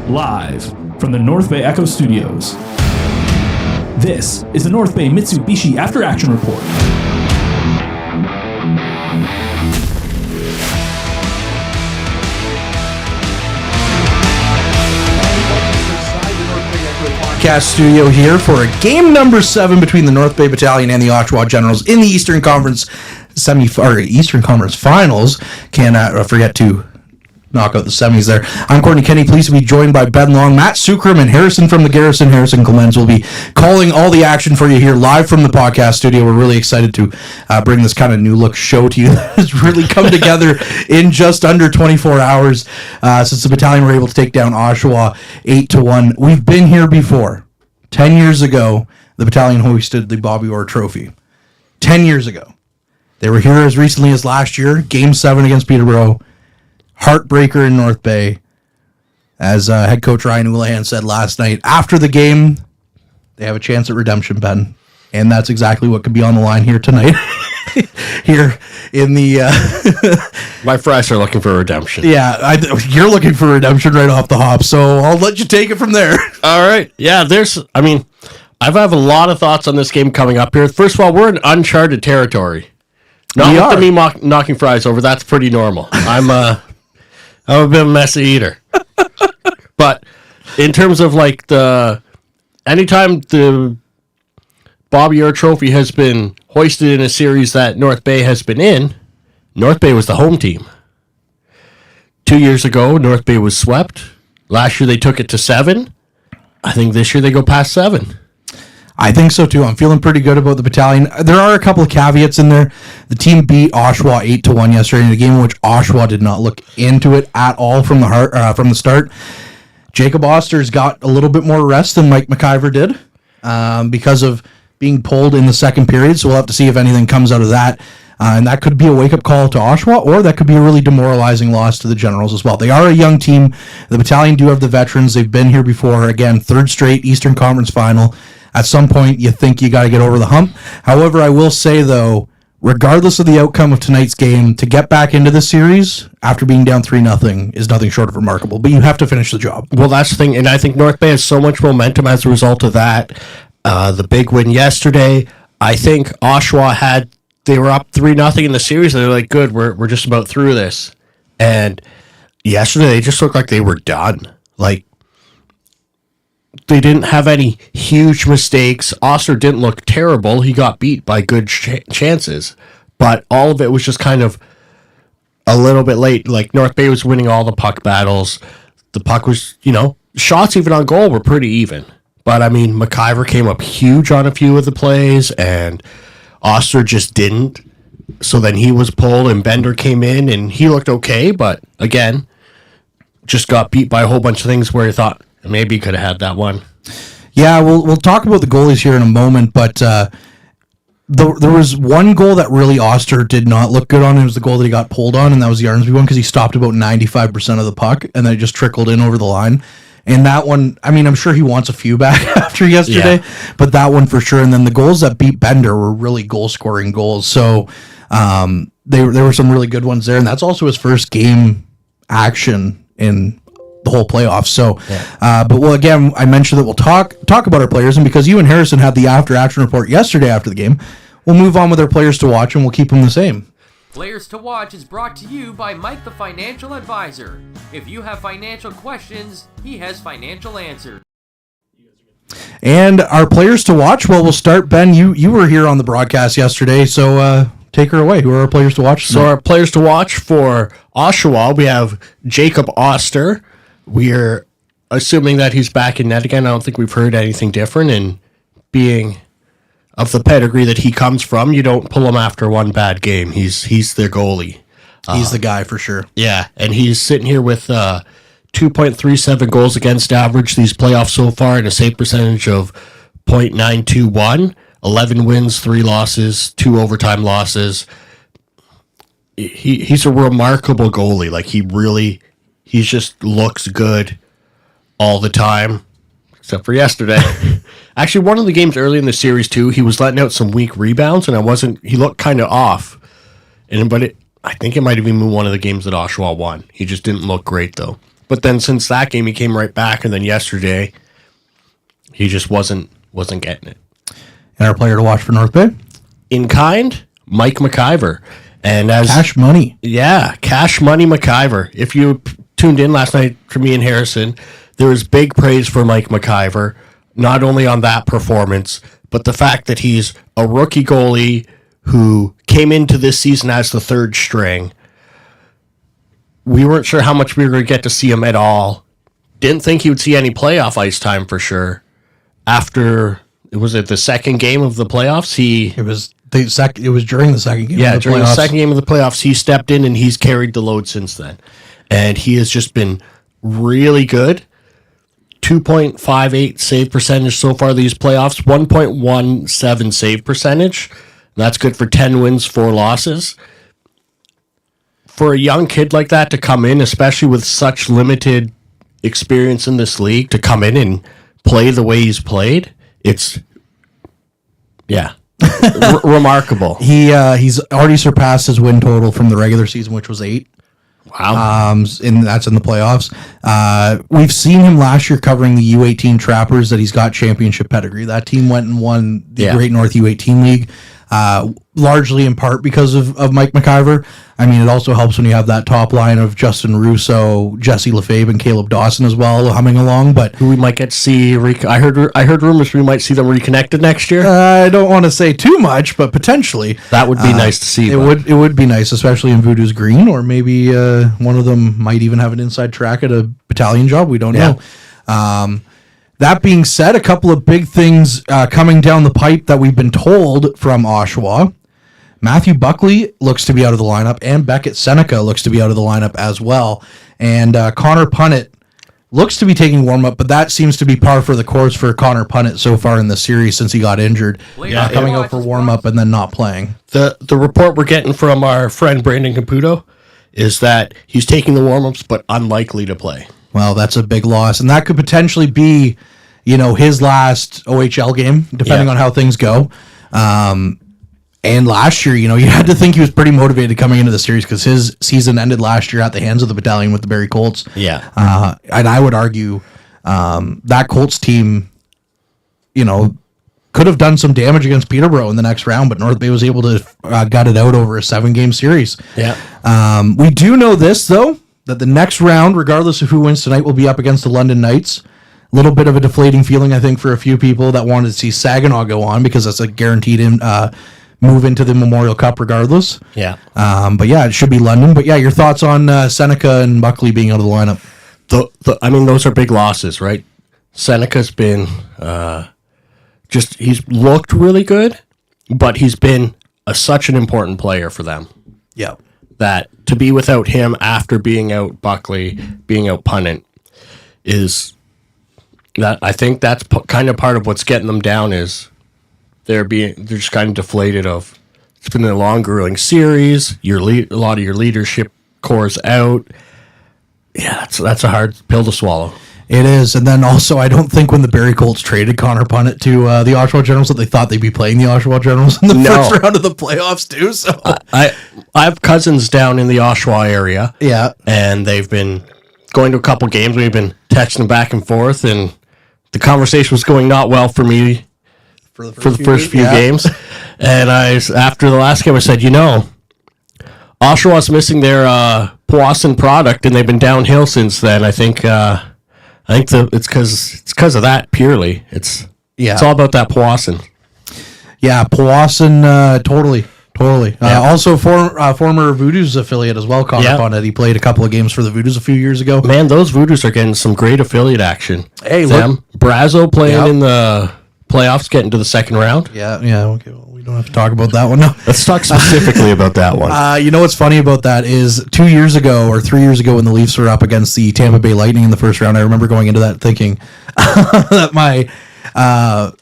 Live from the North Bay Echo Studios. This is the North Bay Mitsubishi After Action Report. Podcast studio here for a game number 7 between the North Bay Battalion and the Oshawa Generals in the Eastern Conference Eastern Conference Finals. Can't forget to knock out the semis there. I'm Courtney Kenny, pleased to be joined by Ben Long, Matt Sukram, and Harrison from the Garrison. Harrison Clemens will be calling all the action for you here live from the podcast studio. We're really excited to bring this kind of new look show to you that has really come together in just under 24 hours since the Battalion were able to take down Oshawa 8-1. We've been here before. 10 years ago, the Battalion hoisted the Bobby Orr Trophy. 10 years ago. They were here as recently as last year, Game 7 against Peterborough. Heartbreaker in North Bay. As head coach Ryan Houlihan said last night, after the game, they have a chance at redemption, Ben. And that's exactly what could be on the line here tonight. Here in the... My Fresh are looking for redemption. Yeah, you're looking for redemption right off the hop, so I'll let you take it from there. All right. Yeah, I have a lot of thoughts on this game coming up here. First of all, we're in uncharted territory. Not with me knocking fries over. That's pretty normal. I'm a bit of a messy eater. But in terms of anytime the Bobby Orr Trophy has been hoisted in a series that North Bay has been in, North Bay was the home team. 2 years ago, North Bay was swept. Last year, they took it to 7. I think this year they go past 7. I think so too. I'm feeling pretty good about the Battalion. There are a couple of caveats in there. The team beat Oshawa 8-1 yesterday in a game in which Oshawa did not look into it at all from the start. Jacob Oster's got a little bit more rest than Mike McIver did because of being pulled in the second period. So we'll have to see if anything comes out of that. And that could be a wake-up call to Oshawa, or that could be a really demoralizing loss to the Generals as well. They are a young team. The Battalion do have the veterans. They've been here before. Again, third straight Eastern Conference Final. At some point, you think you got to get over the hump. However, I will say, though, regardless of the outcome of tonight's game, to get back into the series after being down 3-0 is nothing short of remarkable. But you have to finish the job. Well, that's the thing, and I think North Bay has so much momentum as a result of that. The big win yesterday, I think Oshawa they were up 3-0 in the series, and they're like, good, we're just about through this. And yesterday, they just looked like they were done. They didn't have any huge mistakes. Oster didn't look terrible. He got beat by good chances. But all of it was just kind of a little bit late. North Bay was winning all the puck battles. The puck was, shots even on goal were pretty even. But, McIver came up huge on a few of the plays, and Oster just didn't. So then he was pulled, and Bender came in, and he looked okay. But, again, just got beat by a whole bunch of things where he thought, maybe he could have had that one. Yeah, we'll talk about the goalies here in a moment, but there was one goal that really Oster did not look good on. It was the goal that he got pulled on, and that was the Arnsby one, because he stopped about 95% of the puck, and then it just trickled in over the line. And that one, I'm sure he wants a few back after yesterday, but that one for sure. And then the goals that beat Bender were really goal-scoring goals. So there were some really good ones there, and that's also his first game action in the whole playoffs. So, again, I mentioned that we'll talk about our players, and because you and Harrison had the after action report yesterday after the game, we'll move on with our players to watch, and we'll keep them the same. Players to Watch is brought to you by Mike the Financial Advisor. If you have financial questions, he has financial answers. And our players to watch, we'll start. Ben, you were here on the broadcast yesterday, so take her away. Who are our players to watch tonight? So our players to watch for Oshawa, we have Jacob Oster. We're assuming that he's back in net again. I don't think we've heard anything different. And being of the pedigree that he comes from, you don't pull him after one bad game. He's the goalie. He's the guy for sure. Yeah, and he's sitting here with 2.37 goals against average these playoffs so far, and a save percentage of .921. 11 wins, 3 losses, 2 overtime losses. He's a remarkable goalie. He just looks good all the time, except for yesterday. Actually, one of the games early in the series, too, he was letting out some weak rebounds, and he looked kind of off. I think it might have even been one of the games that Oshawa won. He just didn't look great, though. But then since that game, he came right back, and then yesterday, he just wasn't getting it. And our player to watch for North Bay? In kind, Mike McIver. And as Cash money. Yeah, Cash Money McIver. If you tuned in last night for me and Harrison, there was big praise for Mike McIver, not only on that performance, but the fact that he's a rookie goalie who came into this season as the third string. We weren't sure how much we were going to get to see him at all. Didn't think he would see any playoff ice time for sure. After, was it the second game of the playoffs? It was during the second game. Yeah, during the second game of the playoffs, he stepped in and he's carried the load since then. And he has just been really good. 2.58 save percentage so far these playoffs, 1.17 save percentage. That's good for 10 wins, 4 losses. For a young kid like that to come in, especially with such limited experience in this league, to come in and play the way he's played, it's, remarkable. He's already surpassed his win total from the regular season, which was 8. Wow. And that's in the playoffs. We've seen him last year covering the U18 Trappers, that he's got championship pedigree. That team went and won the Great North U18 League, largely in part because of Mike McIver. I mean, it also helps when you have that top line of Justin Russo, Jesse Lefebvre, and Caleb Dawson as well humming along. But who we might get to see. I heard rumors we might see them reconnected next year. I don't want to say too much, but potentially that would be nice to see. It would be nice, especially in Voodoo's Green, or maybe one of them might even have an inside track at a Battalion job. We don't know. That being said, a couple of big things coming down the pipe that we've been told from Oshawa. Matthew Buckley looks to be out of the lineup, and Beckett Seneca looks to be out of the lineup as well. And Connor Punnett looks to be taking warm-up, but that seems to be par for the course for Connor Punnett so far in the series since he got injured. Coming out for warm-up and then not playing. The report we're getting from our friend Brandon Caputo is that he's taking the warm-ups, but unlikely to play. Well, that's a big loss, and that could potentially be, his last OHL game, depending on how things go. And last year, you had to think he was pretty motivated coming into the series because his season ended last year at the hands of the Battalion with the Barrie Colts. Yeah. And I would argue that Colts team, could have done some damage against Peterborough in the next round, but North Bay was able to gut it out over a 7-game series. Yeah. We do know this, though, that the next round, regardless of who wins tonight, will be up against the London Knights. A little bit of a deflating feeling, I think, for a few people that wanted to see Saginaw go on because that's a guaranteed move into the Memorial Cup regardless. Yeah. But yeah, it should be London. But yeah, your thoughts on Seneca and Buckley being out of the lineup? I mean, those are big losses, right? Seneca's been he's looked really good, but he's been such an important player for them. Yeah. That to be without him after being out Buckley, being out Punnett, is that I think that's kind of part of what's getting them down is they're just kind of deflated of it's been a long grueling series. A lot of your leadership core's out. Yeah, that's a hard pill to swallow. It is, and then also I don't think when the Barrie Colts traded Connor Punnett to the Oshawa Generals that they thought they'd be playing the Oshawa Generals in the first round of the playoffs too. So I have cousins down in the Oshawa area. Yeah, and they've been going to a couple games. We've been texting back and forth, and the conversation was going not well for me for the first few games. And after the last game, I said, Oshawa's missing their Powassan product, and they've been downhill since then. I think it's because of that purely. It's all about that Powassan. Yeah, Powassan, totally. Yeah. Also, former Voodoo's affiliate as well, Connor Punnett. He played a couple of games for the Voodoos a few years ago. Man, those Voodoos are getting some great affiliate action. Hey, look. Brazo playing in the playoffs, getting to the second round. Yeah, okay. Well, we don't have to talk about that one now. Let's talk specifically about that one. You know what's funny about that is 2 years ago or 3 years ago when the Leafs were up against the Tampa Bay Lightning in the first round, I remember going into that thinking that my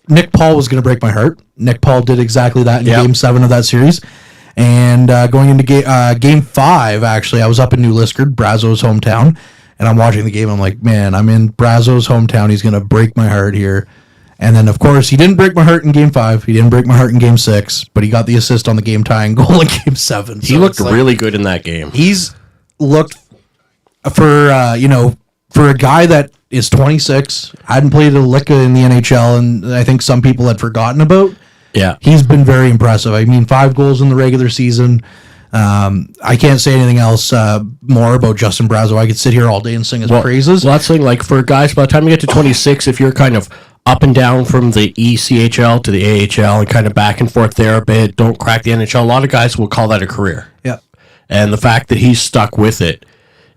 Nick Paul was going to break my heart. Nick Paul did exactly that in Game 7 of that series. And going into Game 5, actually, I was up in New Liskeard, Brazo's hometown, and I'm watching the game. I'm like, man, I'm in Brazo's hometown. He's going to break my heart here. And then, of course, he didn't break my heart in Game 5. He didn't break my heart in Game 6, but he got the assist on the game-tying goal in Game 7. He looked really good in that game. He's looked, for, for a guy that is 26, hadn't played a lick in the NHL, and I think some people had forgotten about. Yeah. He's been very impressive. I mean, 5 goals in the regular season. I can't say anything else more about Justin Brazeau. I could sit here all day and sing his praises. Well, that's the thing, like for guys, by the time you get to 26, if you're kind of up and down from the ECHL to the AHL and kind of back and forth there a bit, don't crack the NHL, a lot of guys will call that a career. Yeah. And the fact that he's stuck with it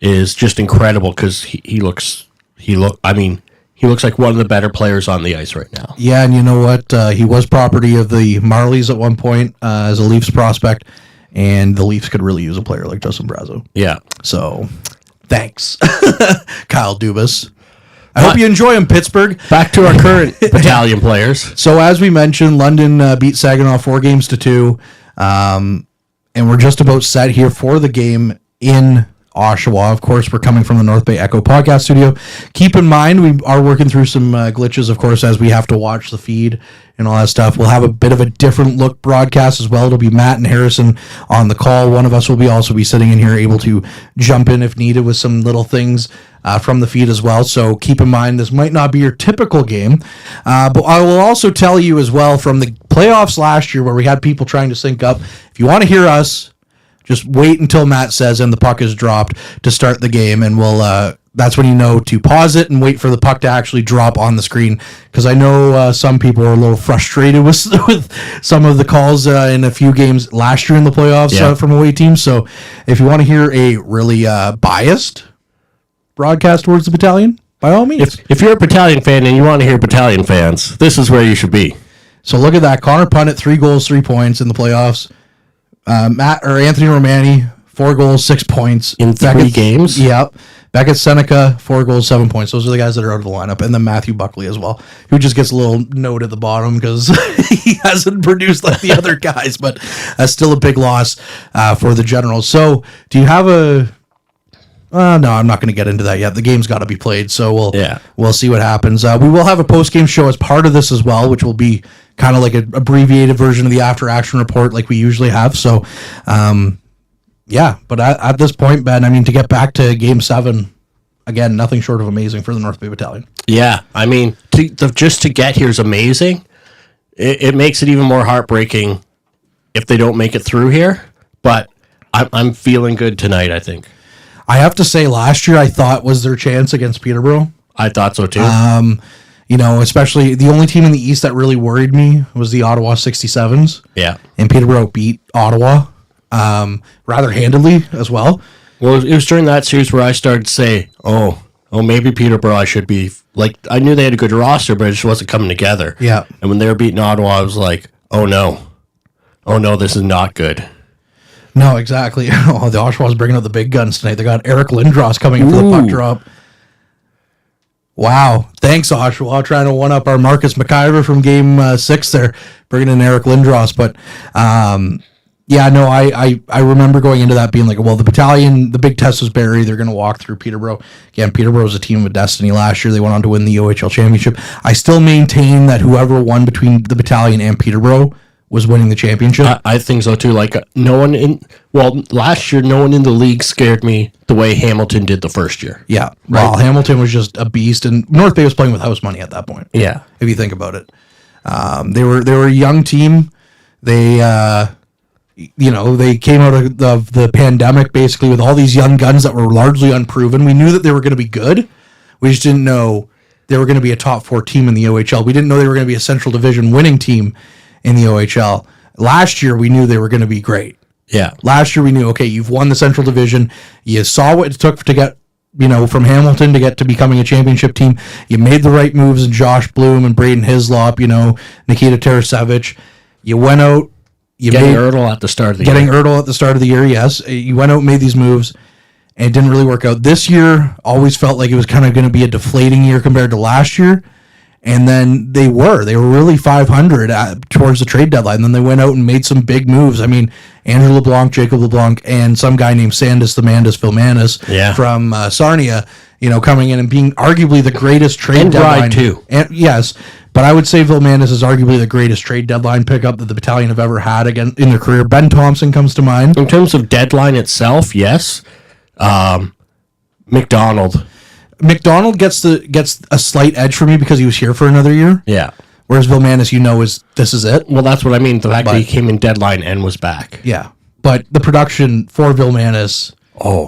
is just incredible because he looks like one of the better players on the ice right now. Yeah, and you know what? He was property of the Marlies at one point as a Leafs prospect, and the Leafs could really use a player like Justin Brazeau. Yeah. So, thanks, Kyle Dubas. I hope you enjoy him, Pittsburgh. Back to our current Battalion players. So, as we mentioned, London beat Saginaw 4-2, and we're just about set here for the game in Oshawa. Of course, we're coming from the North Bay Echo podcast studio. Keep in mind, we are working through some glitches, of course, as we have to watch the feed and all that stuff. We'll have a bit of a different look broadcast as well. It'll be Matt and Harrison on the call. One of us will also be sitting in here able to jump in if needed with some little things from the feed as well. So keep in mind, this might not be your typical game. But I will also tell you as well from the playoffs last year where we had people trying to sync up, if you want to hear us, just wait until Matt says and the puck is dropped to start the game, and we'll that's when you know to pause it and wait for the puck to actually drop on the screen, because I know some people are a little frustrated with some of the calls in a few games last year in the playoffs from away teams. So if you want to hear a really biased broadcast towards the Battalion, by all means. If you're a Battalion fan and you want to hear Battalion fans, this is where you should be. So look at that. Connor Punnett, 3 goals, 3 points in the playoffs. Anthony Romani, 4 goals, 6 points. In 3 games? Yep. Beckett Seneca, 4 goals, 7 points. Those are the guys that are out of the lineup. And then Matthew Buckley as well, who just gets a little note at the bottom because he hasn't produced like the other guys, but that's still a big loss for the Generals. So do you have a... no, I'm not going to get into that yet. The game's got to be played, so we'll see what happens. We will have a post-game show as part of this as well, which will be kind of like an abbreviated version of the after-action report like we usually have. So, but at this point, Ben, I mean, to get back to Game 7, again, nothing short of amazing for the North Bay Battalion. Yeah, I mean, just to get here is amazing. It makes it even more heartbreaking if they don't make it through here, but I'm feeling good tonight, I think. I have to say, last year I thought was their chance against Peterborough. I thought so too. Especially the only team in the East that really worried me was the Ottawa 67s. Yeah. And Peterborough beat Ottawa rather handily as well. Well, it was during that series where I started to say, oh, maybe Peterborough I should be... Like, I knew they had a good roster, but it just wasn't coming together. Yeah. And when they were beating Ottawa, I was like, oh no, this is not good. No, exactly. The Oshawa's bringing out the big guns tonight. They got Eric Lindros coming in for the puck drop. Wow. Thanks, Oshawa. Trying to one-up our Marcus McIver from Game 6 there, bringing in Eric Lindros. But, I remember going into that being like, well, the Battalion, the big test was Barrie. They're going to walk through Peterborough. Again, Peterborough was a team of destiny last year. They went on to win the OHL championship. I still maintain that whoever won between the Battalion and Peterborough was winning the championship. I think so too. Like last year, no one in the league scared me the way Hamilton did the first year. Yeah. Right? Well, Hamilton was just a beast, and North Bay was playing with house money at that point. Yeah. If you think about it. They were a young team. They, they came out of the pandemic basically with all these young guns that were largely unproven. We knew that they were going to be good. We just didn't know they were going to be a top 4 team in the OHL. We didn't know they were going to be a Central Division winning team in the OHL. Last year, we knew they were going to be great. Yeah. Last year, we knew, okay, you've won the Central Division. You saw what it took to get, from Hamilton to get to becoming a championship team. You made the right moves in Josh Bloom and Braden Hislop, Nikita Tarasevich. You went out. Getting Ertl at the start of the year. Getting Ertl at the start of the year, yes. You went out and made these moves, and it didn't really work out. This year always felt like it was kind of going to be a deflating year compared to last year. And then they were really 500 towards the trade deadline. And then they went out and made some big moves. I mean, Andrew LeBlanc, Jacob LeBlanc, and some guy named Sandis the Mandis Philmanis from Sarnia, coming in and being arguably the greatest trade deadline. And too. And, yes, but I would say Philmanis is arguably the greatest trade deadline pickup that the Battalion have ever had again in their career. Ben Thompson comes to mind. In terms of deadline itself, yes. McDonald. McDonald gets a slight edge for me because he was here for another year. Yeah. Whereas Vilmanis, this is it. Well, that's what I mean. The fact that he came in deadline and was back. Yeah. But the production for Vilmanis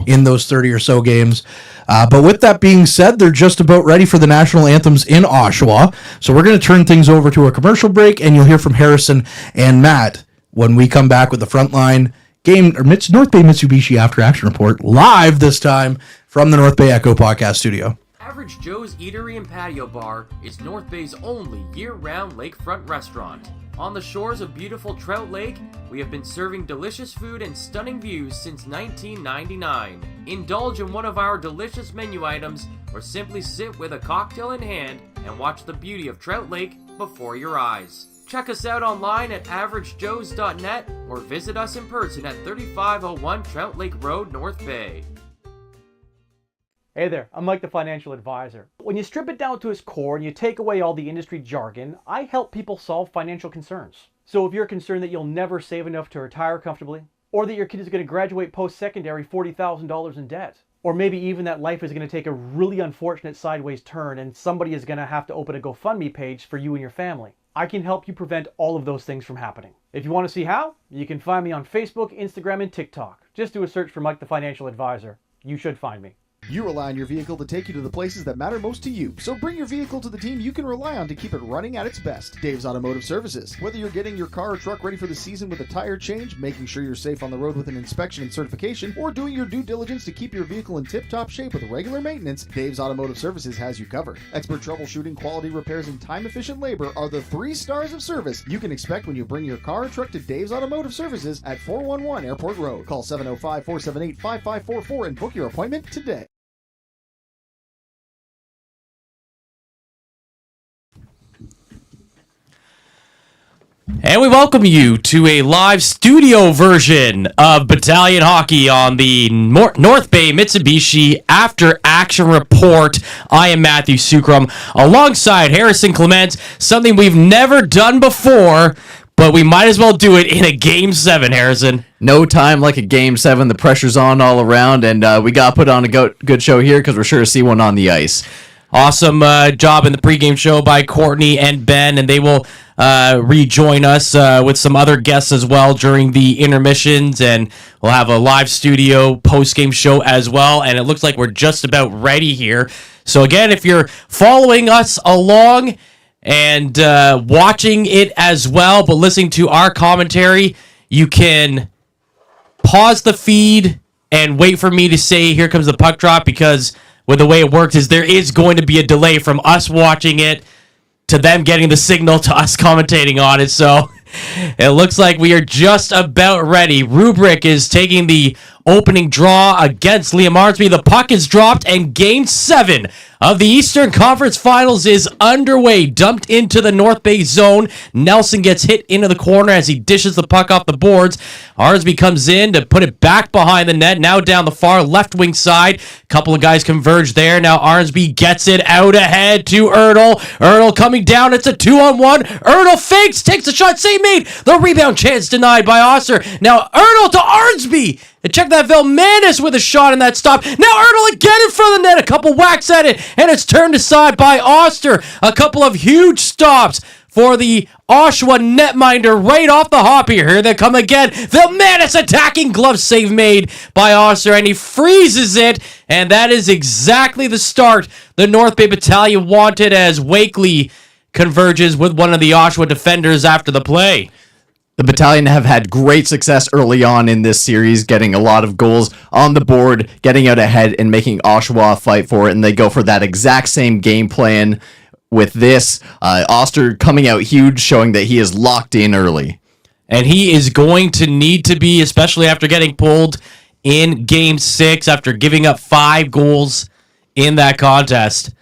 in those 30 or so games. But with that being said, they're just about ready for the national anthems in Oshawa. So we're going to turn things over to a commercial break, and you'll hear from Harrison and Matt when we come back with the Frontline North Bay Mitsubishi After Action Report, live this time from the North Bay Echo Podcast Studio. Average Joe's Eatery and Patio Bar is North Bay's only year-round lakefront restaurant. On the shores of beautiful Trout Lake, we have been serving delicious food and stunning views since 1999. Indulge in one of our delicious menu items, or simply sit with a cocktail in hand and watch the beauty of Trout Lake before your eyes. Check us out online at averagejoes.net or visit us in person at 3501 Trout Lake Road, North Bay. Hey there, I'm Mike the Financial Advisor. When you strip it down to its core and you take away all the industry jargon, I help people solve financial concerns. So if you're concerned that you'll never save enough to retire comfortably, or that your kid is going to graduate post-secondary $40,000 in debt, or maybe even that life is going to take a really unfortunate sideways turn and somebody is going to have to open a GoFundMe page for you and your family, I can help you prevent all of those things from happening. If you want to see how, you can find me on Facebook, Instagram, and TikTok. Just do a search for Mike the Financial Advisor. You should find me. You rely on your vehicle to take you to the places that matter most to you, so bring your vehicle to the team you can rely on to keep it running at its best. Dave's Automotive Services. Whether you're getting your car or truck ready for the season with a tire change, making sure you're safe on the road with an inspection and certification, or doing your due diligence to keep your vehicle in tip-top shape with regular maintenance, Dave's Automotive Services has you covered. Expert troubleshooting, quality repairs, and time-efficient labor are the 3 stars of service you can expect when you bring your car or truck to Dave's Automotive Services at 411 Airport Road. Call 705-478-5544 and book your appointment today. And we welcome you to a live studio version of Battalion Hockey on the North Bay Mitsubishi After Action Report. I am Matthew Sukram, alongside Harrison Clement, something we've never done before, but we might as well do it in a Game 7, Harrison. No time like a Game 7. The pressure's on all around, and we got to put on a good show here because we're sure to see one on the ice. Awesome job in the pregame show by Courtney and Ben, and they will rejoin us with some other guests as well during the intermissions, and we'll have a live studio postgame show as well, and it looks like we're just about ready here. So again, if you're following us along and watching it as well, but listening to our commentary, you can pause the feed and wait for me to say, here comes the puck drop, because with the way it works is there is going to be a delay from us watching it to them getting the signal to us commentating on it. So it looks like we are just about ready. Rubric is taking the opening draw against Liam Arnsby. The puck is dropped, and Game 7 of the Eastern Conference Finals is underway. Dumped into the North Bay zone. Nelson gets hit into the corner as he dishes the puck off the boards. Arnsby comes in to put it back behind the net. Now down the far left wing side. Couple of guys converge there. Now Arnsby gets it out ahead to Ertl. Ertl coming down. It's a 2-on-1. Ertl fakes, takes a shot. Save made. The rebound chance denied by Oster. Now Ertl to Arnsby. And check that, Velmanis with a shot in that stop. Now Ertl again in front of the net. A couple whacks at it, and it's turned aside by Oster. A couple of huge stops for the Oshawa netminder right off the hop here. Here they come again. Velmanis attacking, glove save made by Oster, and he freezes it. And that is exactly the start the North Bay Battalion wanted, as Wakely converges with one of the Oshawa defenders after the play. The Battalion have had great success early on in this series, getting a lot of goals on the board, getting out ahead, and making Oshawa fight for it, and they go for that exact same game plan with this. Oster coming out huge, showing that he is locked in early. And he is going to need to be, especially after getting pulled in Game 6, after giving up 5 goals in that contest.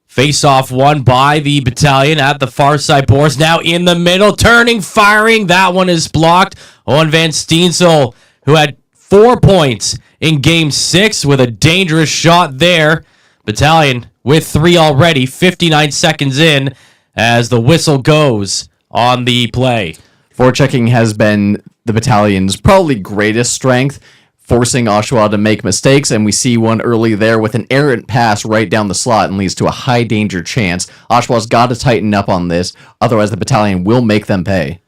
Face-off won by the Battalion at the far side boards. Now in the middle, turning, firing. That one is blocked. Owen Van Steensel, who had 4 points in Game 6 with a dangerous shot there. Battalion with 3 already, 59 seconds in as the whistle goes on the play. Forechecking has been the Battalion's probably greatest strength. forcing Oshawa to make mistakes, and we see one early there with an errant pass right down the slot and leads to a high danger chance. Oshawa's got to tighten up on this, otherwise the Battalion will make them pay.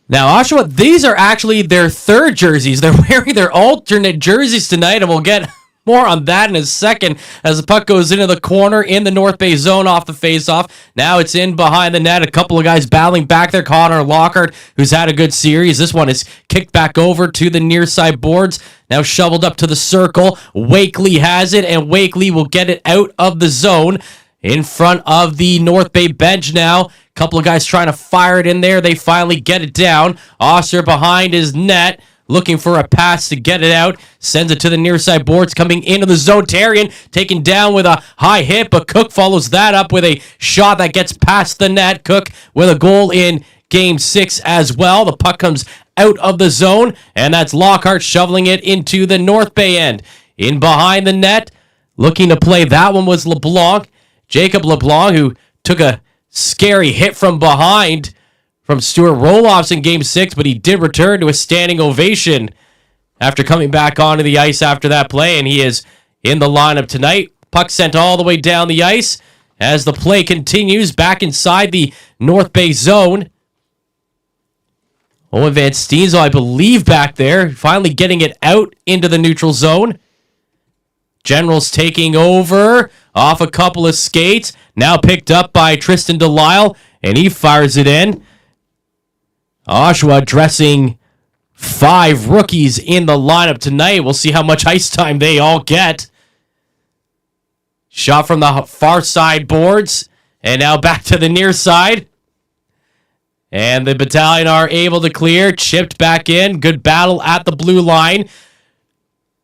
Now, Oshawa, these are actually their third jerseys. They're wearing their alternate jerseys tonight, and we'll get more on that in a second as the puck goes into the corner in the North Bay zone off the faceoff. Now it's in behind the net. A couple of guys battling back there. Connor Lockhart, who's had a good series. This one is kicked back over to the near side boards. Now shoveled up to the circle. Wakely has it, and Wakely will get it out of the zone in front of the North Bay bench now. Couple of guys trying to fire it in there. They finally get it down. Osser behind his net, looking for a pass to get it out. Sends it to the near side boards, coming into the zone. Tarian taken down with a high hit, but Cook follows that up with a shot that gets past the net. Cook with a goal in Game 6 as well. The puck comes out of the zone, and that's Lockhart shoveling it into the North Bay end. In behind the net, looking to play that one was LeBlanc. Jacob LeBlanc, who took a scary hit from behind from Stuart Roloffs in Game 6, but he did return to a standing ovation after coming back onto the ice after that play, and he is in the lineup tonight. Puck sent all the way down the ice as the play continues back inside the North Bay zone. Owen Van Steensel, I believe, back there, finally getting it out into the neutral zone. Generals taking over off a couple of skates. Now picked up by Tristan Delisle, and he fires it in. Oshawa dressing 5 rookies in the lineup tonight. We'll see how much ice time they all get. Shot from the far side boards, and now back to the near side. And the Battalion are able to clear. Chipped back in. Good battle at the blue line.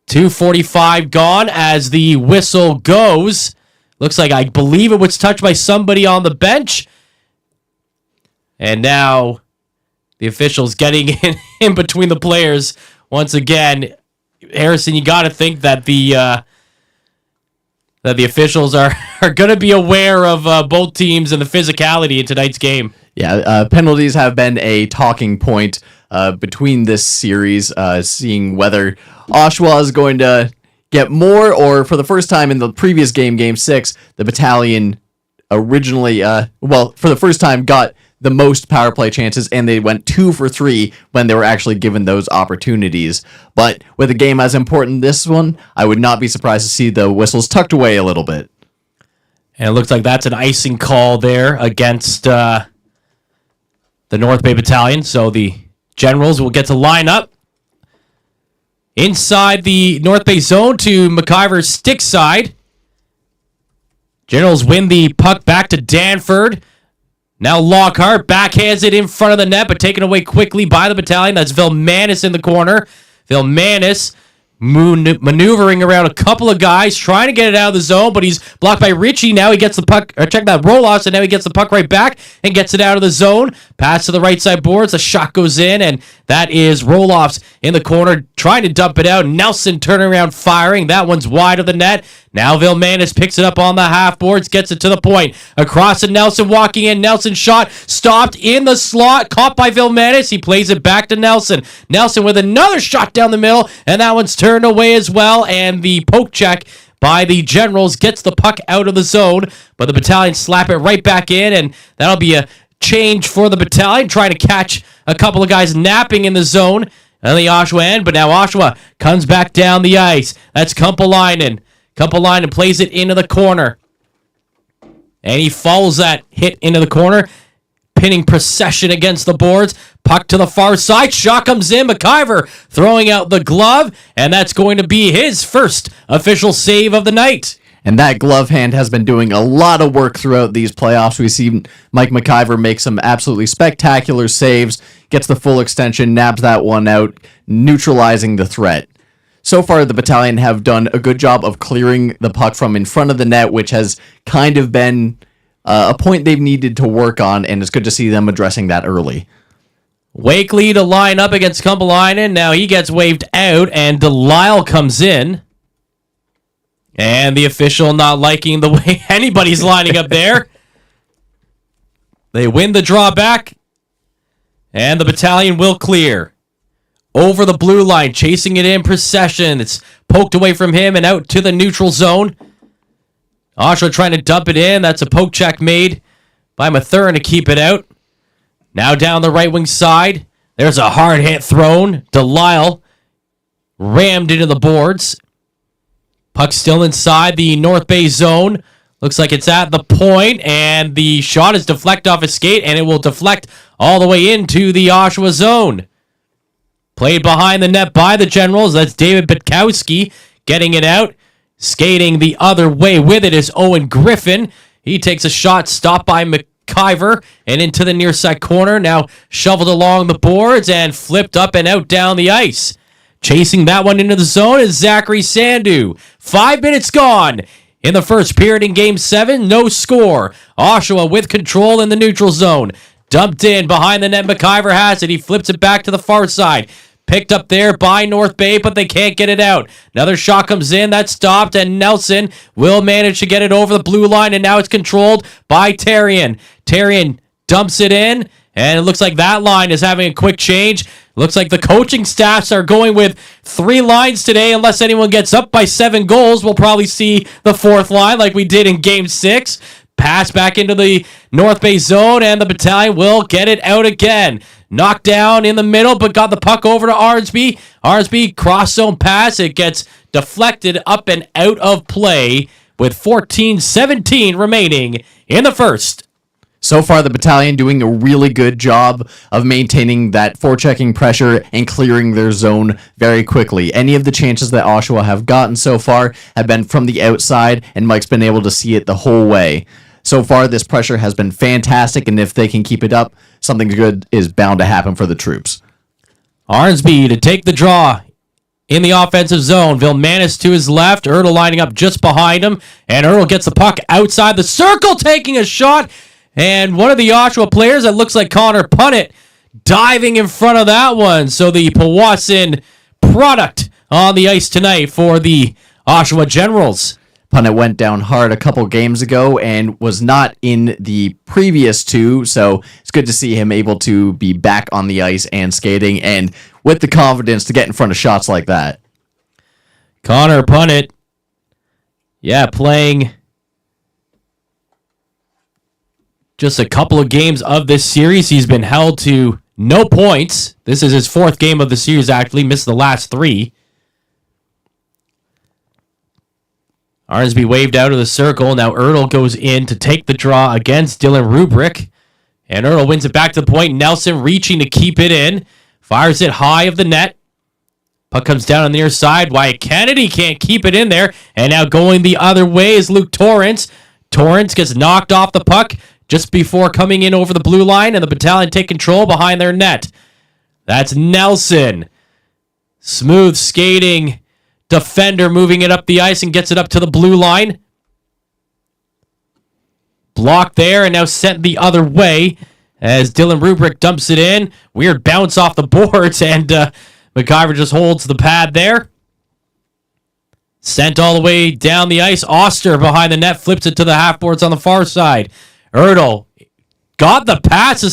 2:45 gone as the whistle goes. Looks like, I believe it was touched by somebody on the bench. And now the officials getting in between the players once again. Harrison, you got to think that the officials are going to be aware of both teams and the physicality in tonight's game. Yeah, penalties have been a talking point between this series, seeing whether Oshawa is going to get more, or for the first time in the previous game, Game 6, the Battalion originally, for the first time got the most power play chances, and they went 2 for 3 when they were actually given those opportunities. But with a game as important as this one, I would not be surprised to see the whistles tucked away a little bit. And it looks like that's an icing call there against the North Bay Battalion. So the Generals will get to line up inside the North Bay zone to McIver's stick side. Generals win the puck back to Danford. Now Lockhart backhands it in front of the net, but taken away quickly by the Battalion. That's Vilmanis in the corner. Vilmanis maneuvering around a couple of guys, trying to get it out of the zone, but he's blocked by Ritchie. Now he gets the puck, or check that roll-off, and now he gets the puck right back and gets it out of the zone. Pass to the right side boards, a shot goes in, and that is roll-offs in the corner, trying to dump it out. Nelson turning around, firing. That one's wide of the net. Now Vilmanis picks it up on the half boards, gets it to the point. Across to Nelson, walking in. Nelson shot, stopped in the slot, caught by Vilmanis. He plays it back to Nelson. Nelson with another shot down the middle, and that one's turned away as well. And the poke check by the Generals gets the puck out of the zone, but the Battalion slap it right back in, and that'll be a change for the Battalion, trying to catch a couple of guys napping in the zone on the Oshawa end. But now Oshawa comes back down the ice. That's Kumpalainen. Kumpalainen plays it into the corner. And he follows that hit into the corner. Pinning procession against the boards. Puck to the far side. Shot comes in. McIver throwing out the glove. And that's going to be his first official save of the night. And that glove hand has been doing a lot of work throughout these playoffs. We see Mike McIver make some absolutely spectacular saves. Gets the full extension. Nabs that one out. Neutralizing the threat. So far, the Battalion have done a good job of clearing the puck from in front of the net, which has kind of been a point they've needed to work on, and it's good to see them addressing that early. Wakely to line up against Kumpalainen. Now he gets waved out, and Delisle comes in. And the official not liking the way anybody's lining up there. They win the drawback, and the Battalion will clear. over the blue line, chasing it in procession. It's poked away from him and out to the neutral zone. Oshawa trying to dump it in. That's a poke check made by Mathurin to keep it out. Now down the right wing side. There's a hard hit thrown. Delisle rammed into the boards. Puck still inside the North Bay zone. Looks like it's at the point, and the shot is deflect off his skate, and it will deflect all the way into the Oshawa zone. Played behind the net by the Generals. That's David Bitkowski getting it out. Skating the other way with it is Owen Griffin. He takes a shot, stopped by McIver, and into the near side corner. Now shoveled along the boards and flipped up and out down the ice. Chasing that one into the zone is Zachary Sandu. 5 minutes gone in the first period in Game 7. No score. Oshawa with control in the neutral zone. Dumped in behind the net. McIver has it. He flips it back to the far side. Picked up there by North Bay, but they can't get it out. Another shot comes in. That's stopped, and Nelson will manage to get it over the blue line, and now it's controlled by Therrien. Therrien dumps it in, and it looks like that line is having a quick change. Looks like the coaching staffs are going with 3 lines today. Unless anyone gets up by 7 goals, we'll probably see the 4th line like we did in Game 6. Pass back into the North Bay zone, and the Battalion will get it out again. Knocked down in the middle, but got the puck over to Arnsby. Arnsby cross zone pass. It gets deflected up and out of play with 14:17 remaining in the first. So far, the Battalion doing a really good job of maintaining that forechecking pressure and clearing their zone very quickly. Any of the chances that Oshawa have gotten so far have been from the outside, and Mike's been able to see it the whole way. So far, this pressure has been fantastic, and if they can keep it up, something good is bound to happen for the troops. Arnsby to take the draw in the offensive zone. Vilmanis to his left. Ertl lining up just behind him, and Ertl gets the puck outside the circle, taking a shot. And one of the Oshawa players, that looks like Connor Punnett, diving in front of that one. So the Powassan product on the ice tonight for the Oshawa Generals. Punnett went down hard a couple games ago and was not in the previous 2, so it's good to see him able to be back on the ice and skating and with the confidence to get in front of shots like that. Connor Punnett, playing just a couple of games of this series. He's been held to no points. This is his 4th game of the series, actually. Missed the last 3. Arnsby waved out of the circle. Now Ertl goes in to take the draw against Dylan Rubrick. And Ertl wins it back to the point. Nelson reaching to keep it in. Fires it high of the net. Puck comes down on the near side. Wyatt Kennedy can't keep it in there. And now going the other way is Luke Torrance. Torrance gets knocked off the puck just before coming in over the blue line. And the Battalion take control behind their net. That's Nelson. Smooth skating defender moving it up the ice and gets it up to the blue line. Blocked there and now sent the other way as Dylan Rubrick dumps it in. Weird bounce off the boards, and McIver just holds the pad there. Sent all the way down the ice. Oster behind the net flips it to the half boards on the far side. Ertl got the pass to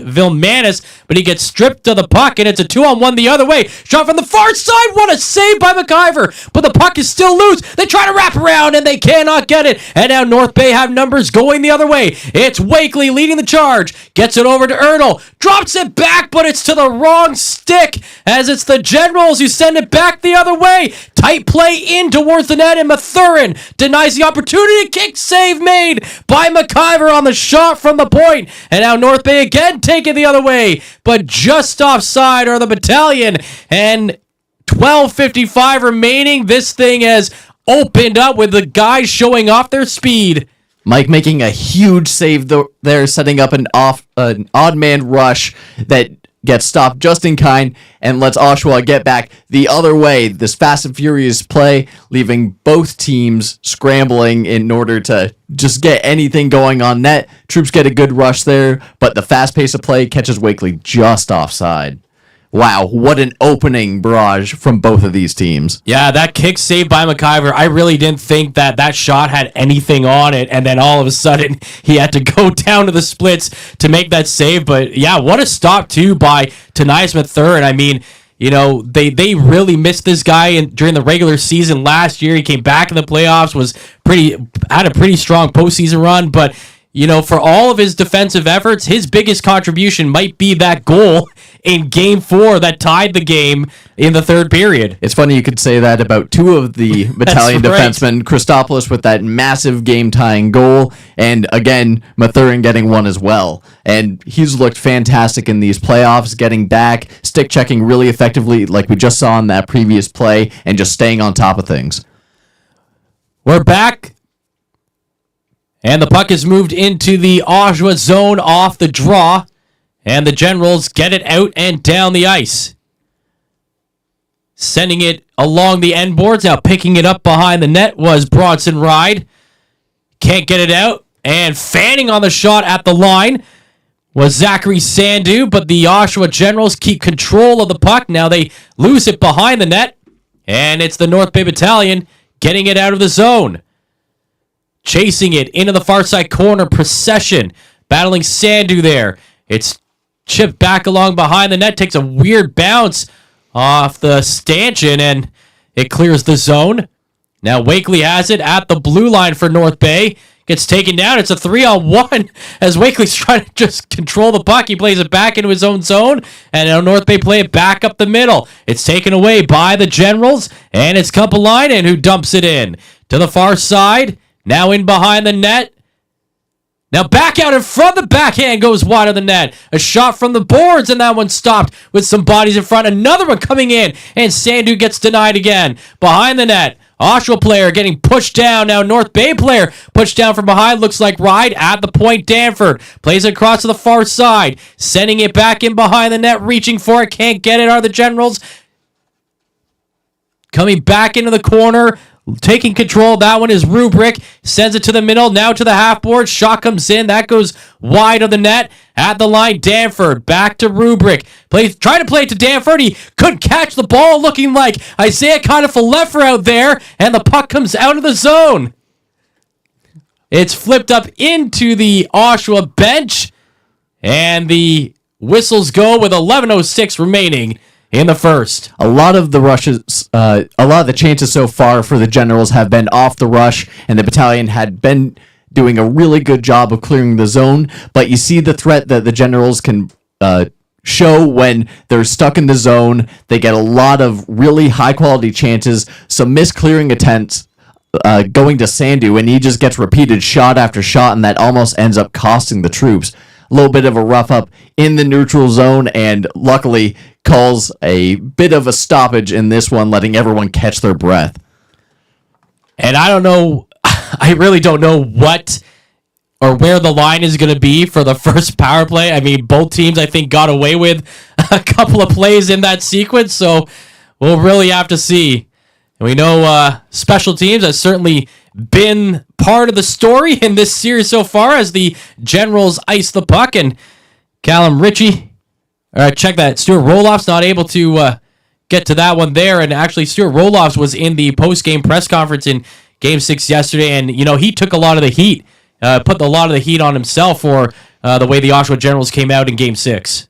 Vilmanis, but he gets stripped of the puck, and it's a 2-on-1 the other way. Shot from the far side. What a save by McIver, but the puck is still loose. They try to wrap around, and they cannot get it. And now North Bay have numbers going the other way. It's Wakely leading the charge. Gets it over to Ertl. Drops it back, but it's to the wrong stick, as it's the Generals who send it back the other way. Tight play in towards the net, and Mathurin denies the opportunity. Kick save made by McIver on the shot from the point. And now North Bay again taking the other way, but just offside are the Battalion. And 12:55 remaining. This thing has opened up with the guys showing off their speed. Mike making a huge save there, setting up an odd man rush that gets stopped just in kind and lets Oshawa get back the other way. This fast and furious play, leaving both teams scrambling in order to just get anything going on net. Troops get a good rush there, but the fast pace of play catches Wakely just offside. Wow, what an opening barrage from both of these teams. Yeah, that kick saved by McIver. I really didn't think that shot had anything on it, and then all of a sudden he had to go down to the splits to make that save. But yeah, what a stop too by Tanias Mathurin. I mean, They really missed this guy during the regular season last year. He came back in the playoffs, had a pretty strong postseason run, but for all of his defensive efforts, his biggest contribution might be that goal in Game 4 that tied the game in the third period. It's funny you could say that about two of the Battalion defensemen, Christopoulos with that massive game-tying goal, and again, Mathurin getting one as well. And he's looked fantastic in these playoffs, getting back, stick-checking really effectively like we just saw in that previous play, and just staying on top of things. We're back. And the puck is moved into the Oshawa zone off the draw. And the Generals get it out and down the ice. Sending it along the end boards. Now picking it up behind the net was Bronson Ride. Can't get it out. And fanning on the shot at the line was Zachary Sandu. But the Oshawa Generals keep control of the puck. Now they lose it behind the net. And it's the North Bay Battalion getting it out of the zone. Chasing it into the far side corner, Procession battling Sandu there. It's chipped back along behind the net, takes a weird bounce off the stanchion, and it clears the zone. Now Wakely has it at the blue line for North Bay. Gets taken down. It's a 3-on-1 as Wakely's trying to just control the puck. He plays it back into his own zone, and now North Bay play it back up the middle. It's taken away by the Generals, and it's Kumpalainen who dumps it in to the far side. Now in behind the net. Now back out in front. The backhand goes wide of the net. A shot from the boards, and that one stopped with some bodies in front. Another one coming in, and Sandu gets denied again. Behind the net, Oshawa player getting pushed down. Now North Bay player pushed down from behind. Looks like Ride at the point. Danford plays it across to the far side. Sending it back in behind the net. Reaching for it. Can't get it. Are the Generals. Coming back into the corner. Taking control. That one is Rubrick. Sends it to the middle. Now to the half board. Shot comes in. That goes wide of the net. At the line, Danford. Back to Rubrick. Trying to play it to Danford. He couldn't catch the ball. Looking like Isaiah kind of Falefer out there. And the puck comes out of the zone. It's flipped up into the Oshawa bench. And the whistles go with 11:06 remaining in the first. A lot of the rushes, a lot of the chances so far for the Generals have been off the rush, and the Battalion had been doing a really good job of clearing the zone, but you see the threat that the Generals can show when they're stuck in the zone. They get a lot of really high-quality chances, some misclearing attempts going to Sandu, and he just gets repeated shot after shot, and that almost ends up costing the troops. A little bit of a rough up in the neutral zone, and luckily calls a bit of a stoppage in this one, letting everyone catch their breath. And I don't know, I really don't know what or where the line is going to be for the first power play. I mean, both teams, I think, got away with a couple of plays in that sequence, so we'll really have to see. And we know special teams has certainly been part of the story in this series so far as the Generals ice the puck, and Callum Ritchie, check that, Stuart Roloff's not able to get to that one there, and actually Stuart Roloff was in the post-game press conference in Game 6 yesterday, and he took a lot of the heat, put a lot of the heat on himself for the way the Oshawa Generals came out in Game 6.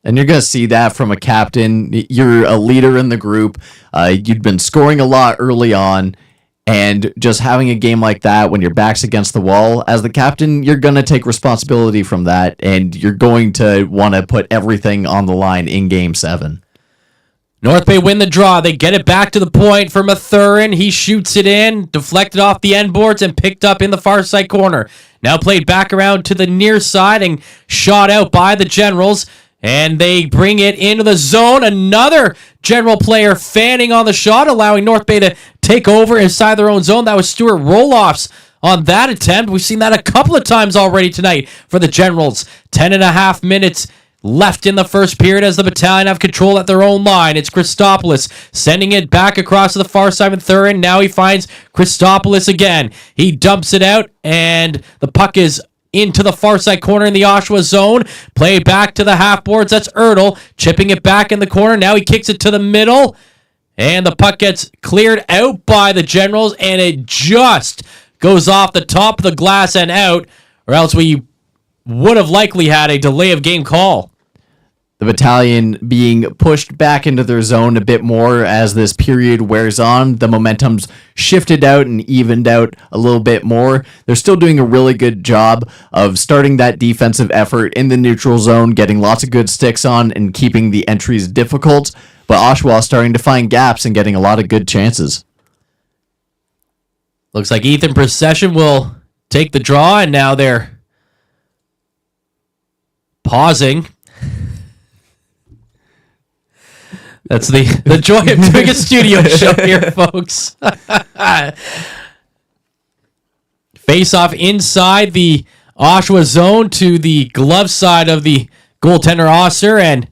And you're going to see that from a captain. You're a leader in the group. You'd been scoring a lot early on, and just having a game like that when your back's against the wall, as the captain, you're going to take responsibility from that, and you're going to want to put everything on the line in Game 7. North Bay win the draw. They get it back to the point for Mathurin. He shoots it in, deflected off the end boards, and picked up in the far side corner. Now played back around to the near side and shot out by the Generals. And they bring it into the zone. Another General player fanning on the shot, allowing North Bay to take over inside their own zone. That was Stuart Roloff's on that attempt. We've seen that a couple of times already tonight for the Generals. 10.5 minutes left in the first period as the Battalion have control at their own line. It's Christopoulos sending it back across to the far side with Thurin. Now he finds Christopoulos again. He dumps it out, and the puck is into the far side corner in the Oshawa zone. Play back to the half boards. That's Ertl chipping it back in the corner. Now he kicks it to the middle, and the puck gets cleared out by the Generals, and it just goes off the top of the glass and out, or else we would have likely had a delay of game call. the Battalion being pushed back into their zone a bit more as this period wears on. The momentum's shifted out and evened out a little bit more. They're still doing a really good job of starting that defensive effort in the neutral zone, getting lots of good sticks on and keeping the entries difficult. But Oshawa starting to find gaps and getting a lot of good chances. Looks like Ethan Procession will take the draw, and now they're pausing. That's the joy of doing a studio show here, folks. Face off inside the Oshawa zone to the glove side of the goaltender Osser, and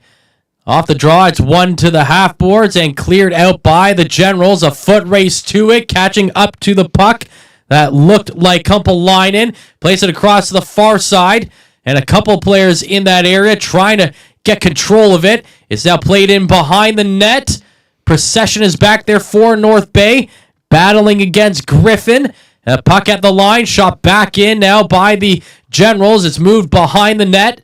off the draw, it's one to the half boards and cleared out by the Generals. A foot race to it, catching up to the puck that looked like Kumpelainen. Place it across to the far side, and a couple players in that area trying to get control of it. It's now played in behind the net. Procession is back there for North Bay, battling against Griffin. A puck at the line, shot back in now by the Generals. It's moved behind the net.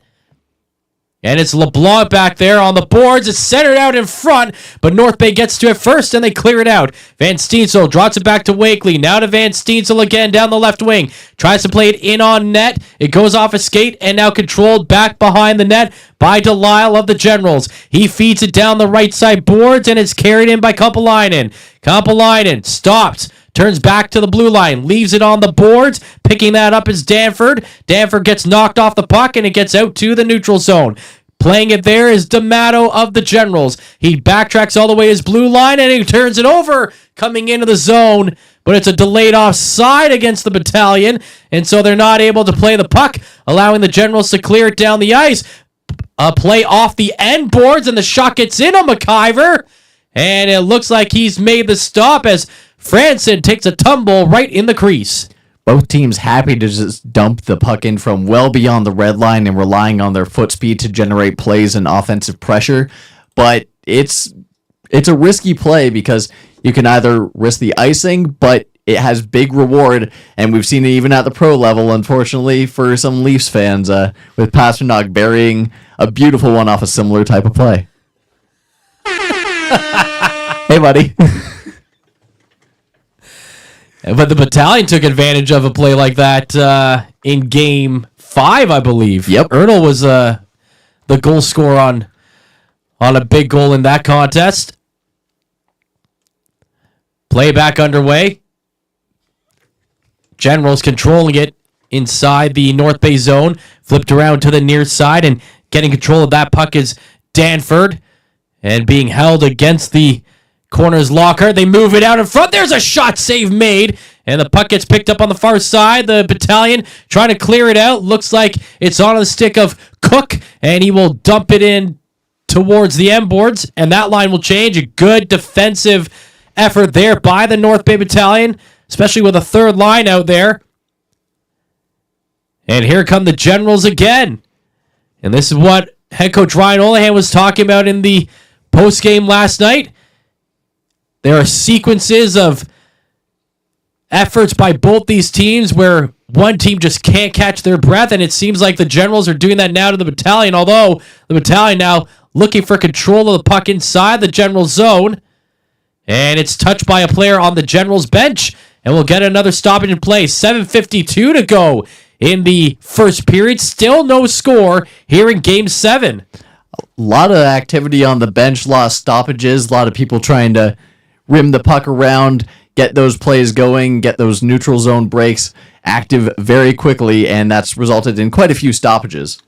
And it's LeBlanc back there on the boards. It's centered out in front, but North Bay gets to it first, and they clear it out. Van Steensel drops it back to Wakely. Now to Van Steensel again down the left wing. Tries to play it in on net. It goes off a skate, and now controlled back behind the net by Delisle of the Generals. He feeds it down the right side boards, and it's carried in by Kumpelainen. Kumpelainen stops. Turns back to the blue line, leaves it on the boards. Picking that up is Danford. Danford gets knocked off the puck, and it gets out to the neutral zone. Playing it there is D'Amato of the Generals. He backtracks all the way his blue line, and he turns it over, coming into the zone. But it's a delayed offside against the Battalion, and so they're not able to play the puck, allowing the Generals to clear it down the ice. A play off the end boards, and the shot gets in on McIver. And it looks like he's made the stop as Franson takes a tumble right in the crease. Both teams happy to just dump the puck in from well beyond the red line and relying on their foot speed to generate plays and offensive pressure. But it's a risky play because you can either risk the icing, but it has big reward, and we've seen it even at the pro level, unfortunately, for some Leafs fans, with Pasternak burying a beautiful one off a similar type of play. Hey, buddy. But the Battalion took advantage of a play like that in Game 5, I believe. Yep. Ernal was the goal scorer on a big goal in that contest. Play back underway. Generals controlling it inside the North Bay zone. Flipped around to the near side, and getting control of that puck is Danford. And being held against the corner's locker. They move it out in front. There's a shot save made. And the puck gets picked up on the far side. The Battalion trying to clear it out. Looks like it's on the stick of Cook. And he will dump it in towards the end boards. And that line will change. A good defensive effort there by the North Bay Battalion. Especially with a third line out there. And here come the Generals again. And this is what head coach Ryan Olahan was talking about in the post-game last night. There are sequences of efforts by both these teams where one team just can't catch their breath, and it seems like the Generals are doing that now to the Battalion, although the Battalion now looking for control of the puck inside the General zone, and it's touched by a player on the Generals bench, and we'll get another stoppage in play. 7:52 to go in the first period. Still no score here in Game 7. A lot of activity on the bench, a lot of stoppages, a lot of people trying to rim the puck around, get those plays going, get those neutral zone breaks active very quickly, and that's resulted in quite a few stoppages.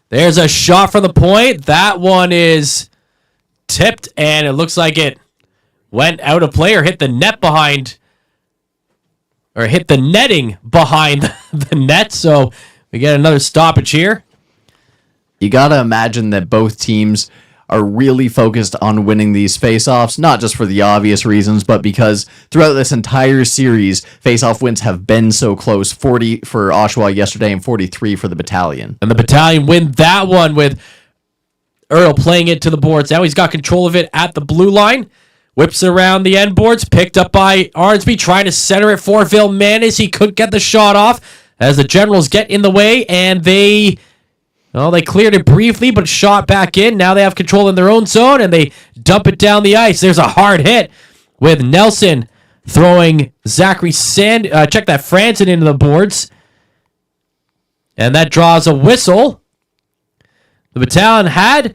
There's a shot from the point. That one is tipped, and it looks like it went out of play or hit the net behind, or hit the netting behind the net, so we get another stoppage here. You got to imagine that both teams are really focused on winning these face-offs, not just for the obvious reasons, but because throughout this entire series, face-off wins have been so close. 40 for Oshawa yesterday and 43 for the Battalion. And the Battalion win that one with Earl playing it to the boards. Now he's got control of it at the blue line. Whips around the end boards, picked up by Arnsby, trying to center it for Vilmanis. He couldn't get the shot off as the Generals get in the way, and they Well, they cleared it briefly, but shot back in. Now they have control in their own zone, and they dump it down the ice. There's a hard hit with Nelson throwing Zachary Franson into the boards. And that draws a whistle. The Battalion had